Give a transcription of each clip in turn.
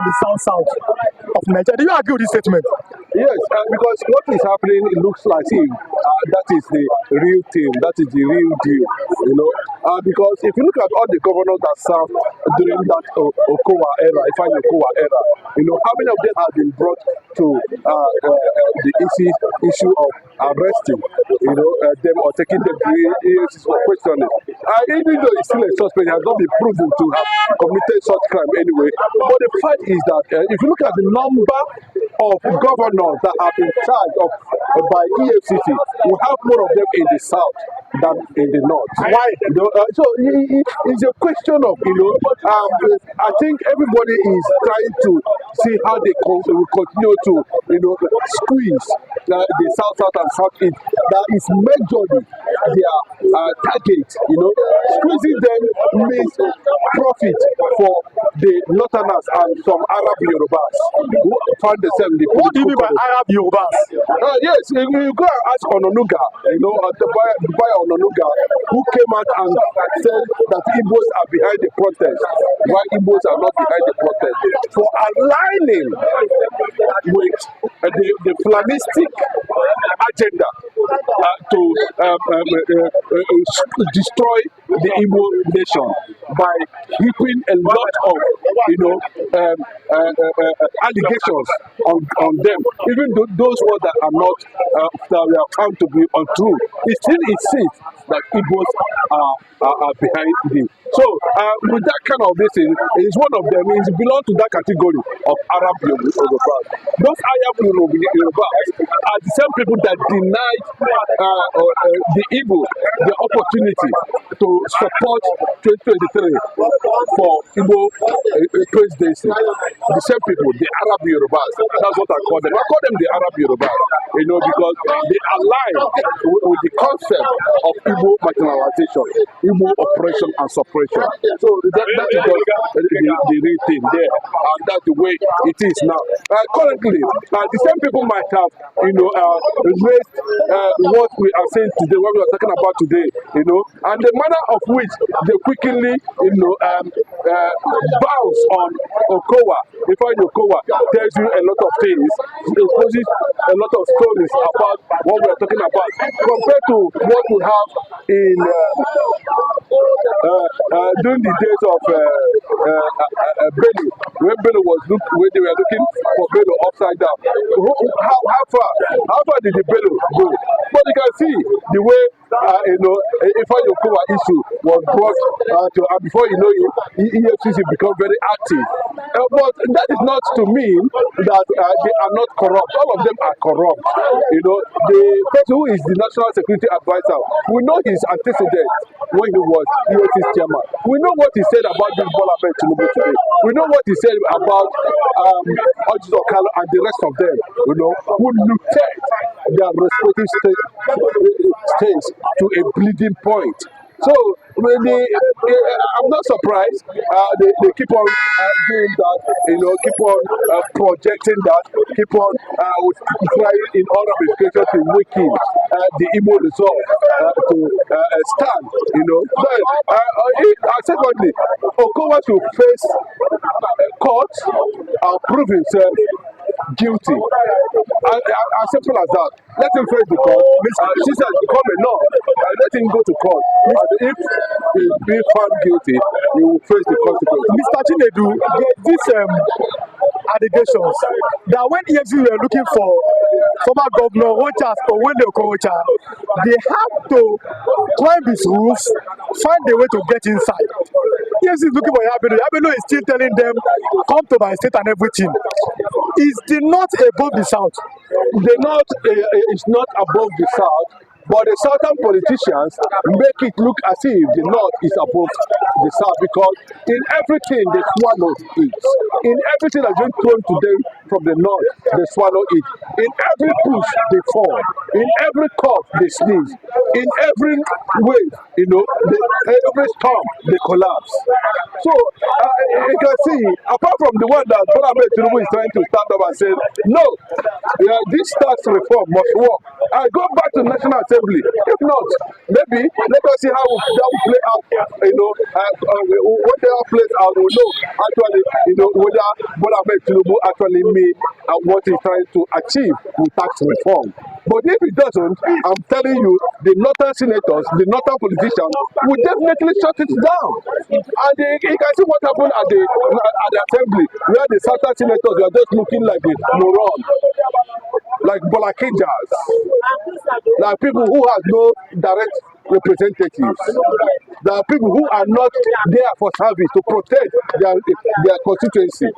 the south of Nigeria. Do you agree with this statement? Yes, because what is happening, it looks like if that is the real thing, that is the real deal, you know. Because if you look at all the governors that served during that Okowa era, Ifeanyi Okowa era, you know, how many of them have been brought to the issue of arresting, you know, them or taking them to EFCC for questioning. Even though he's still a suspect, he has not been proven to have committed such crime anyway. But the fact is that if you look at the number of governors that have been charged of by EFCC, we have more of them in the south than in the north. Why? You know, so it's a question of, you know, I think everybody is trying to see how they will continue to, you know, squeeze the south and southeast. That is majorly their target. You know, squeezing them means profit for the northerners and some Arab Yorubas who found themselves in the. What do you mean by Arab Yorubas? Yes, you go and ask Ononuga, you know, the buyer Ononuga, who came out and said that Igbos are behind the protest, while Igbos are not behind the protest, for aligning with the Fulanistic agenda to destroy the Igbo nation by heaping a lot of, you know, allegations on them, even though those ones that are not that we have found to be untrue. It still insists that Igbos are behind it. So with that kind of this thing, is one of them. It belongs to that category of Arab Yorubas. Those Arab Yorubas are the same people that denied the Igbo the opportunity to support 2023 for Igbo presidency. The same people, the Arab Yorubas. That's what I call them. I call them the Arab Yorubas, you know, because they align with the concept of Igbo marginalization, Igbo oppression and suppression. So that is just the real thing there, and that's the way it is now. Currently, the same people might have, you know, raised what we are saying today, what we are talking about today, you know, and the manner of which they quickly, you know, bounce on Okowa. Ifeanyi Okowa tells you a lot of things, exposes a lot of stories about what we are talking about, compared to what we have in during the days of Bello, when Bello was when they were looking for Bello upside down. How far did the Bello go? But you can see the way you know, Ifeanyi Okowa issue was brought to, and before you know it, EFCC become very active. But that is not to mean that they are not corrupt. All of them are corrupt. You know, the person who is the National Security Advisor, we know his antecedents when he was EFCC chairman. We know what he said about this Bola Tinubu today. We know what he said about Ojiso Okalo and the rest of them, you know, who looted their respective states to a bleeding point. So I'm not surprised. They keep on doing that, you know, keep on projecting that, keep on trying in all ramifications to weaken the Igbo resolve to stand, you know. But secondly, Okowa should face court and prove himself guilty. As simple as that. Let him face the court. She said, become a law. Let him go to court. If he is found guilty, he will face the consequences. Mr. Chinedu, these allegations that when EFCC were looking for former governor Rochas or Wende Okorocha, they have to climb his roof, find a way to get inside. EFCC is looking for Yahya Bello. Yahya Bello is still telling them, come to my state and everything. Is the north above the south? The north is not above the south, but the southern politicians make it look as if the north is above the south, because in everything they swallow it. In everything that's been thrown to them from the north, they swallow it. In every push, they fall. In every cough, they sneeze. In every wave, every storm, they collapse. So you can see, apart from the one that Bola Ahmed Tinubu is trying to stand up and say, no, this tax reform must work. I go back to National Assembly. If not, maybe let us see how that will play out. Whatever plays out, we'll know actually, whether Bola Ahmed Tinubu actually mean what he's trying to achieve with tax reform. But if it doesn't, I'm telling you, the northern senators, the northern politicians will definitely shut it down. And you can see what happened at the assembly, where the southern senators were just looking like a moron, like Bolakijas, like people who have no direct representatives. There are people who are not there for service to protect their constituency.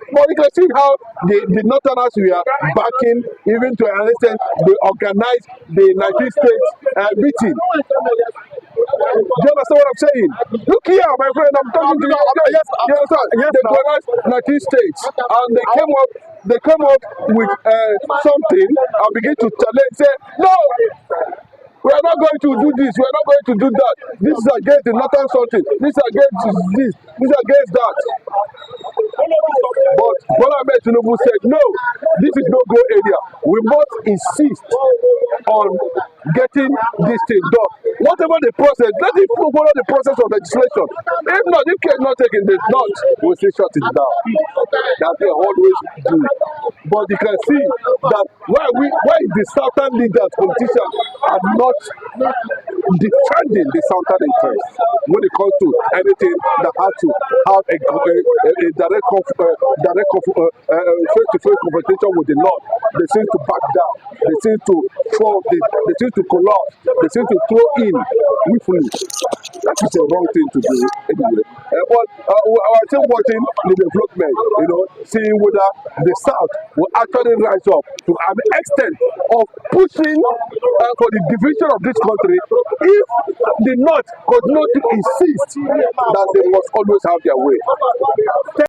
But you can see how the Northerners were backing, even to an extent, they organized the 19 states meeting. Do you understand what I'm saying? Look here, my friend, I'm talking to you. Yes, you understand? Yes, they organized 19 states, and they came up with something and begin to challenge, say, no, we are not going to do this, we are not going to do that. This is against the northern something, this is against this is against that. But Bola Ahmed Tinubu said, no, this is no go area. We must insist on getting this thing done. Whatever the process, let it follow the process of legislation. If not, if care not taken, the not, we'll still shut it down. That they always do. But you can see that why the southern leaders, politicians are not defending the southern interests when it comes to anything that has to have a direct face-to-face confrontation with the North. They seem to back down. They seem to fall. They seem to collapse. They seem to throw in willfully. That is a wrong thing to do anyway. But we're still watching the development, seeing whether the South will actually rise up to an extent of pushing for the division of this country if the North continue to insist that they must always have their way.